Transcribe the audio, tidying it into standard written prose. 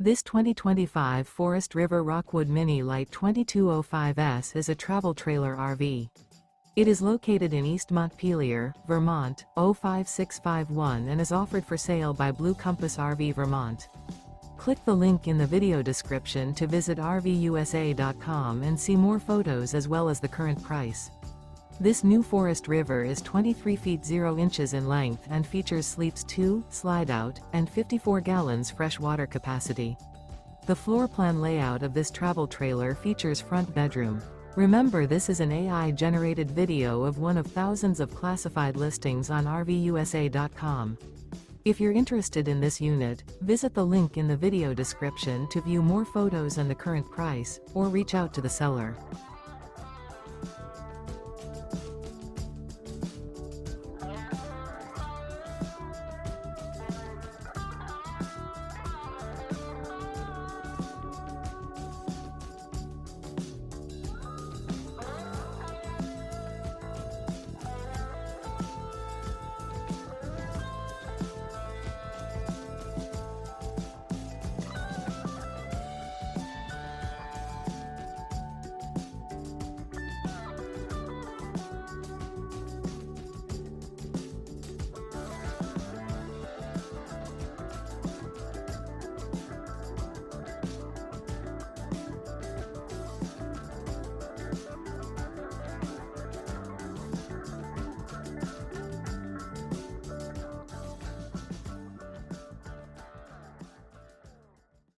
This 2025 Forest River Rockwood Mini Lite 2205S is a travel trailer RV. It is located in East Montpelier, Vermont, 05651 and is offered for sale by Blue Compass RV Vermont. Click the link in the video description to visit RVUSA.com and see more photos as well as the current price. This new Forest River is 23 feet 0 inches in length and features sleeps 2, Slideout, and 54 gallons fresh water capacity. The floor plan layout of this travel trailer features front bedroom. Remember, this is an AI-generated video of one of thousands of classified listings on RVUSA.com. If you're interested in this unit, visit the link in the video description to view more photos and the current price, or reach out to the seller.